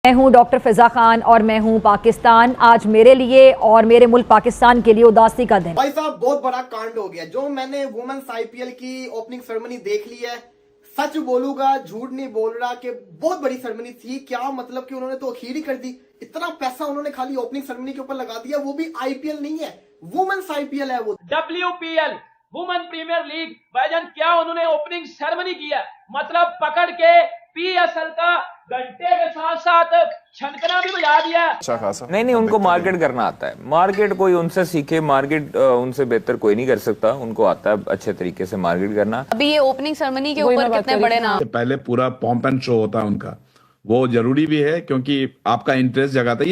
मैं हूं डॉक्टर फिजा खान और मैं हूं पाकिस्तान। आज मेरे लिए और मेरे मुल्क पाकिस्तान के लिए उदासी का दिन। भाई साहब बहुत बड़ा कांड हो गया। जो मैंने वुमेन्स आईपीएल की ओपनिंग सेरेमनी देख ली है, सच बोलूंगा, झूठ नहीं बोल रहा कि बहुत बड़ी सेरेमनी थी। क्या मतलब कि उन्होंने तो अखीर ही कर दी। इतना पैसा उन्होंने खाली ओपनिंग सेरेमनी के ऊपर लगा दिया, वो भी आईपीएल नहीं है, वुमेन्स आईपीएल है, वो WPL वुमेन प्रीमियर लीग। भाईजान क्या उन्होंने ओपनिंग सेरेमनी किया, मतलब पकड़ के PSL का घंटे के साथ साथ छनकना भी बजा दिया। अच्छा खासा नहीं, उनको मार्केट करना आता है। मार्केट कोई उनसे सीखे, मार्केट उनसे बेहतर कोई नहीं कर सकता। उनको आता है अच्छे तरीके से मार्केट करना। अभी ये ओपनिंग सेरेमनी के ऊपर कितने बड़े नाम, पहले पूरा पॉम्प एंड शो होता है उनका, वो जरूरी भी है क्योंकि आपका इंटरेस्ट जगाता है।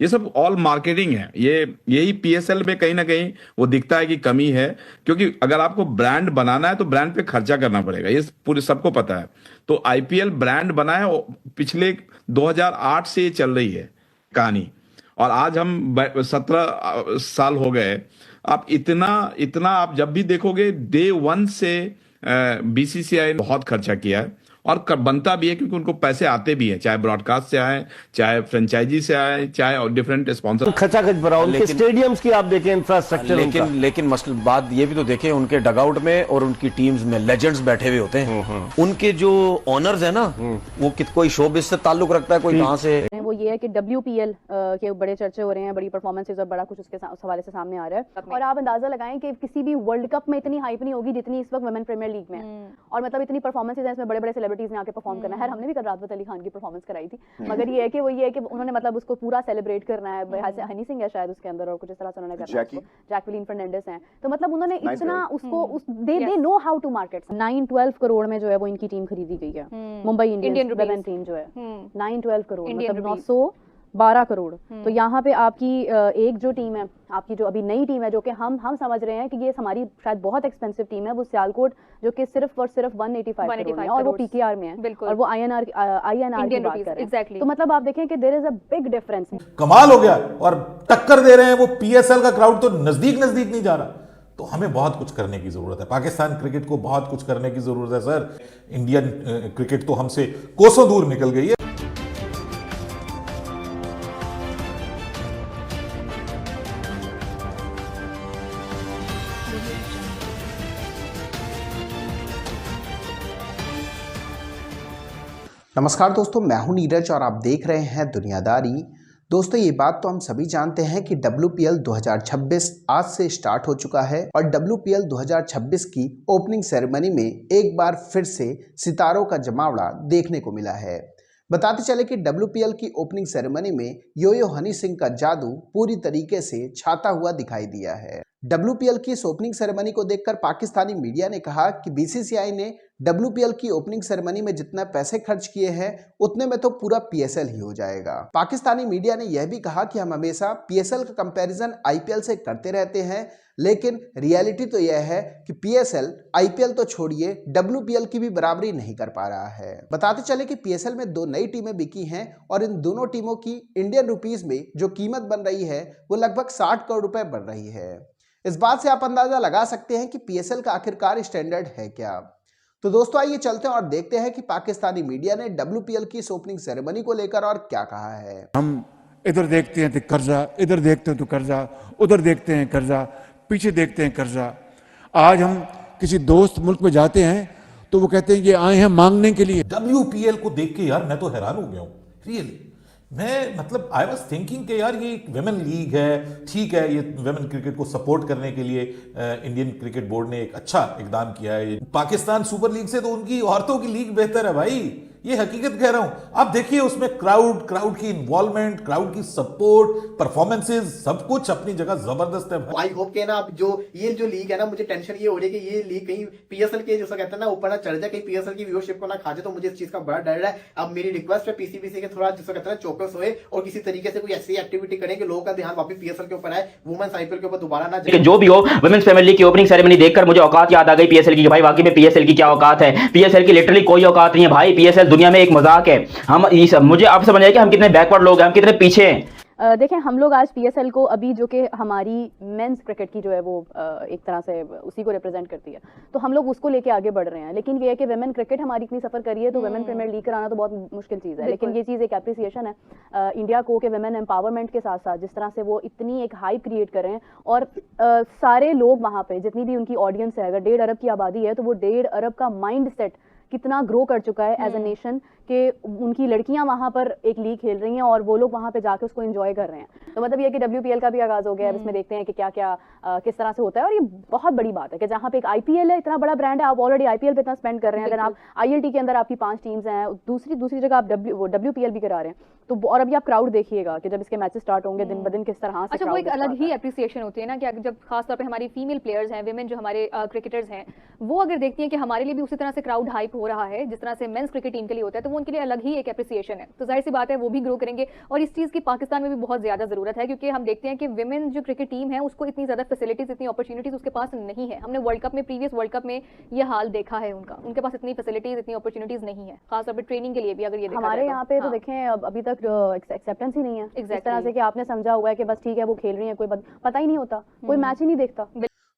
ये सब ऑल मार्केटिंग है। यही PSL में कहीं ना कहीं वो दिखता है कि कमी है, क्योंकि अगर आपको ब्रांड बनाना है तो ब्रांड पे खर्चा करना पड़ेगा, ये पूरे सबको पता है। तो IPL ब्रांड बना है, पिछले 2008 से ये चल रही है कहानी, और आज हम 17 साल हो गए। आप इतना आप जब भी देखोगे डे 1 से BCCI ने बहुत खर्चा किया है, और बनता भी है क्योंकि उनको पैसे आते भी हैं, चाहे ब्रॉडकास्ट से आए, चाहे फ्रेंचाइजी से आए, चाहे और डिफरेंट स्पॉन्सर। खचाखच भरा उनके स्टेडियम्स की आप देखें, इंफ्रास्ट्रक्चर। लेकिन मसल बात ये भी तो देखें, उनके डगआउट में और उनकी टीम्स में लेजेंड्स बैठे हुए होते हैं। उनके जो ऑनर्स है ना, वो कोई शोबिज से ताल्लुक रखता है, कोई कहां से। वो ये है कि WPL के बड़े चर्चे हो रहे हैं, बड़ी परफॉर्मेंसेस और बड़ा कुछ उसके हवाले से सामने आ रहा है। और आप अंदाजा लगाएं कि किसी भी वर्ल्ड कप में इतनी हाइप नहीं होगी जितनी इस वक्त वुमेन प्रीमियर लीग में। और मतलब इतनी परफॉर्मेंसेस हैं इसमें, बड़े बड़े सेलिब्रिटीज ने आके परफॉर्म करना है। हमने भी कल राहत अली खान की परफॉर्मेंस कराई थी, मगर ये है कि उन्होंने मतलब उसको पूरा सेलिब्रेट करना है। हनी सिंह है शायद उसके अंदर, और कुछ इस तरह से उन्होंने करना है। जैकलीन फर्नांडिस हैं, तो मतलब उन्होंने इतना उसको they know how to market. 9-12 crore में जो है वो इनकी टीम खरीदी गई है, मुंबई इंडियंस वुमेन टीम जो है 9-12 करोड़, मतलब 912 करोड़। तो यहाँ पे आपकी एक जो टीम है, आपकी जो अभी नई टीम है, जो कि हम समझ रहे हैं कि ये हमारी शायद बहुत एक्सपेंसिव टीम है, वो सियालकोट, जो कि सिर्फ और सिर्फ 185 करोड़ में है, और वो PKR में है, और वो INR की बात कर रहे हैं। तो मतलब आप देखें कि there is a big difference. कमाल हो गया, और टक्कर दे रहे हैं वो PSL का क्राउड, तो नजदीक नहीं जा रहा। तो हमें बहुत कुछ करने की जरूरत है, पाकिस्तान क्रिकेट को बहुत कुछ करने की जरूरत है सर। इंडियन क्रिकेट तो हमसे कोसों दूर निकल गई है। नमस्कार दोस्तों, मैं हूं नीरज और आप देख रहे हैं दुनियादारी। दोस्तों, ये बात तो हम सभी जानते हैं कि WPL 2026 आज से स्टार्ट हो चुका है, और WPL 2026 की ओपनिंग सेरेमनी में एक बार फिर से सितारों का जमावड़ा देखने को मिला है। बताते चले कि WPL की ओपनिंग सेरेमनी में यो हनी सिंह का जादू पूरी तरीके से छाता हुआ दिखाई दिया है। WPL की इस ओपनिंग सेरेमनी को देखकर पाकिस्तानी मीडिया ने कहा कि BCCI ने WPL की ओपनिंग सेरेमनी में जितना पैसे खर्च किए हैं उतने में तो पूरा PSL ही हो जाएगा। पाकिस्तानी मीडिया ने यह भी कहा कि हम हमेशा PSL का कंपैरिजन IPL से करते रहते हैं, लेकिन रियलिटी तो यह है कि PSL IPL तो छोड़िए WPL की भी बराबरी नहीं कर पा रहा है। बताते चले कि PSL में 2 नई टीमें बिकी हैं, और इन दोनों टीमों की इंडियन रुपीस में जो कीमत बन रही है वो लगभग 60 करोड़ रुपए बन रही है। इस बात से आप अंदाजा लगा सकते हैं कि PSL का आखिरकार स्टैंडर्ड है क्या। तो दोस्तों, आइए चलते हैं और देखते हैं कि पाकिस्तानी मीडिया ने WPL की इस ओपनिंग सेरेमनी को लेकर और क्या कहा है। हम इधर देखते हैं तो कर्जा, इधर देखते हैं तो कर्जा, उधर देखते हैं कर्जा, पीछे देखते हैं कर्जा। आज हम किसी दोस्त मुल्क में जाते हैं तो वो कहते हैं ये आए हैं मांगने के लिए। WPL को देख के यार मैं तो हैरान हो गया हूँ, रियली। मैं मतलब आई वॉज थिंकिंग कि यार ये एक वेमेन लीग है, ठीक है, ये वेमेन क्रिकेट को सपोर्ट करने के लिए इंडियन क्रिकेट बोर्ड ने एक अच्छा इकदाम किया है। पाकिस्तान सुपर लीग से तो उनकी औरतों की लीग बेहतर है भाई, ये हकीकत कह रहा हूं। आप देखिए उसमें क्राउड की इन्वॉल्वमेंट, क्राउड की सपोर्ट, परफॉर्मेंसेस, सब कुछ अपनी जगह जबरदस्त है। आई होप के ना, अब जो ये लीग है ना, मुझे टेंशन ये हो रही है कि ये लीग कहीं PSL के जैसा कहते हैं ना ऊपर ना चढ़ जाए, कहीं PSL की व्यूअरशिप को ना खा जाए। तो मुझे इस चीज का बड़ा डर है। अब मेरी रिक्वेस्ट है PCBC के थोड़ा जैसा कहते हैं चौकस होए, और किसी तरीके से कोई ऐसी एक्टिविटी करें कि लोगों का ध्यान वापस PSL के ऊपर आए, वुमेन्स IPL के ऊपर दोबारा ना जाए। जो भी हो, वुमेन्स प्रीमियर लीग की ओपनिंग सेरेमनी देखकर मुझे औकात याद आ गई PSL की। भाई वाकई में PSL की क्या औकात है। PSL की लिटरली कोई औकात नहीं है भाई। PSL दुनिया में एक मजाक है। हम मुझे आप समझ आए कि हम कितने बैकवर्ड लोग हैं, हम कितने पीछे हैं। देखें, हम लोग आज PSL को अभी जो कि हमारी मेंस क्रिकेट की जो है वो एक तरह से उसी को रिप्रेजेंट करती है, तो हम लोग उसको लेके आगे बढ़ रहे हैं। लेकिन ये है कि वुमेन क्रिकेट हमारी इतनी सफर करी है, तो वुमेन प्रीमियर लीग कराना तो बहुत मुश्किल चीज़ है। लेकिन ये चीज़ एक एप्रिसिएशन है इंडिया को कि वुमेन एम्पावरमेंट के साथ साथ जिस तरह से वो इतनी एक हाइप क्रिएट कर रहे हैं, और सारे लोग वहाँ पे जितनी भी उनकी ऑडियंस है, अगर 1.5 अरब की आबादी है, तो वो 1.5 अरब का माइंड सेट कितना ग्रो कर चुका है एज अ नेशन कि उनकी लड़कियां वहां पर एक लीग खेल रही हैं और वो लोग वहां पे जाके उसको एंजॉय कर रहे हैं। तो मतलब ये कि WPL का भी आगाज हो गया है, इसमें देखते हैं कि क्या क्या किस तरह से होता है। और ये बहुत बड़ी बात है कि जहाँ पे एक IPL है, इतना बड़ा ब्रांड है, आप ऑलरेडी IPL पे इतना स्पेंड कर रहे हैं। अगर आप ILT के अंदर आपकी 5 टीम्स हैं, दूसरी जगह आप WPL भी करा रहे हैं, तो और अभी आप क्राउड देखिएगा कि जब इसके मैचेस स्टार्ट होंगे दिन ब दिन किस तरह से। अच्छा, वो एक अलग ही एप्रिसिएशन होती है ना कि जब खास तौर पे हमारी फीमेल प्लेयर्स हैं, विमेन जो हमारे क्रिकेटर्स हैं, वो अगर देखती हैं कि हमारे लिए भी उसी तरह से क्राउड हाइप हो रहा है जिस तरह से मेंस क्रिकेट टीम के लिए होता है, तो वो उनके लिए अलग ही एक एप्रिसिएशन है। तो जाहिर सी बात है वो भी ग्रो करेंगे, और इस चीज़ की पाकिस्तान में भी बहुत ज़्यादा ज़रूरत है, क्योंकि हम देखते हैं कि विमेन जो क्रिकेट टीम है उसको इतनी ज़्यादा फैसिलिटीज़, इतनी अपॉर्चुनिटीज़ उसके पास नहीं है। हमने वर्ल्ड कप में, प्रीवियस वर्ल्ड कप में ये हाल देखा है उनके पास इतनी फैसिलिटीज़, इतनी अपॉर्चुनिटीज़ नहीं है, खासतौर पर ट्रेनिंग के लिए भी। अगर ये हमारे यहाँ पे तो देखें अभी तक एक्सेप्टेंस ही नहीं है इस तरह से कि आपने समझा हुआ है कि बस ठीक है वो खेल रही है, कोई पता ही नहीं होता, कोई मैच ही नहीं देखता।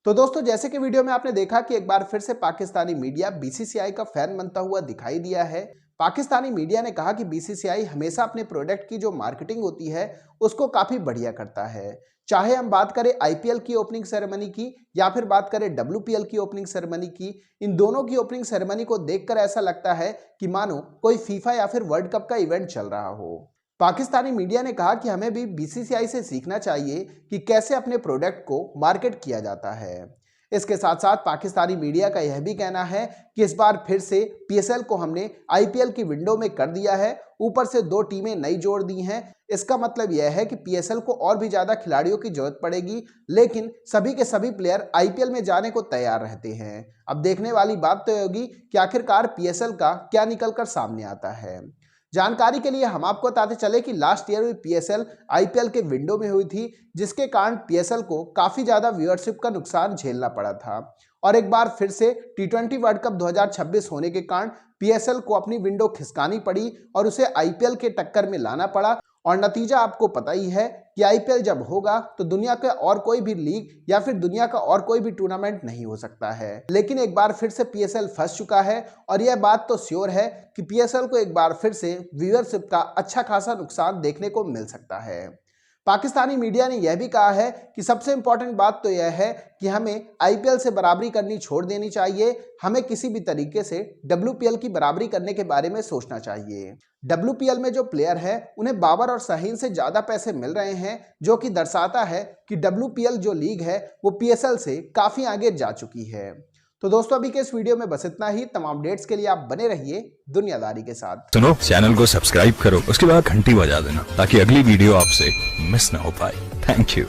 तो दोस्तों, जैसे कि वीडियो में आपने देखा कि एक बार फिर से पाकिस्तानी मीडिया BCCI का फैन बनता हुआ दिखाई दिया है। पाकिस्तानी मीडिया ने कहा कि BCCI हमेशा अपने प्रोडक्ट की जो मार्केटिंग होती है उसको काफी बढ़िया करता है। चाहे हम बात करें IPL की ओपनिंग सेरेमनी की या फिर बात करें WPL की ओपनिंग सेरेमनी की, इन दोनों की ओपनिंग सेरेमनी को देखकर ऐसा लगता है कि मानो कोई फीफा या फिर वर्ल्ड कप का इवेंट चल रहा हो। पाकिस्तानी मीडिया ने कहा कि हमें भी BCCI से सीखना चाहिए कि कैसे अपने प्रोडक्ट को मार्केट किया जाता है। इसके साथ साथ पाकिस्तानी मीडिया का यह भी कहना है कि इस बार फिर से PSL को हमने IPL की विंडो में कर दिया है, ऊपर से 2 टीमें नई जोड़ दी हैं। इसका मतलब यह है कि PSL को और भी ज़्यादा खिलाड़ियों की जरूरत पड़ेगी, लेकिन सभी के सभी प्लेयर IPL में जाने को तैयार रहते हैं। अब देखने वाली बात तो होगी कि आखिरकार PSL का क्या निकल कर सामने आता है। जानकारी के लिए हम आपको बताते चले कि लास्ट ईयर हुई PSL IPL के विंडो में हुई थी, जिसके कारण PSL को काफ़ी ज़्यादा व्यूअरशिप का नुकसान झेलना पड़ा था। और एक बार फिर से T20 वर्ल्ड कप 2026 होने के कारण PSL को अपनी विंडो खिसकानी पड़ी और उसे IPL के टक्कर में लाना पड़ा। और नतीजा आपको पता ही है कि IPL जब होगा तो दुनिया का और कोई भी लीग या फिर दुनिया का और कोई भी टूर्नामेंट नहीं हो सकता है। लेकिन एक बार फिर से PSL फंस चुका है, और यह बात तो श्योर है कि PSL को एक बार फिर से व्यूअरशिप का अच्छा खासा नुकसान देखने को मिल सकता है। पाकिस्तानी मीडिया ने यह भी कहा है कि सबसे इंपॉर्टेंट बात तो यह है कि हमें IPL से बराबरी करनी छोड़ देनी चाहिए, हमें किसी भी तरीके से WPL की बराबरी करने के बारे में सोचना चाहिए। WPL में जो प्लेयर हैं उन्हें बाबर और शाहीन से ज़्यादा पैसे मिल रहे हैं, जो कि दर्शाता है कि WPL जो लीग है वो PSL से काफ़ी आगे जा चुकी है। तो दोस्तों, अभी के इस वीडियो में बस इतना ही। तमाम अपडेट्स के लिए आप बने रहिए दुनियादारी के साथ। सुनो, चैनल को सब्सक्राइब करो, उसके बाद घंटी बजा देना ताकि अगली वीडियो आपसे मिस ना हो पाए। Thank you.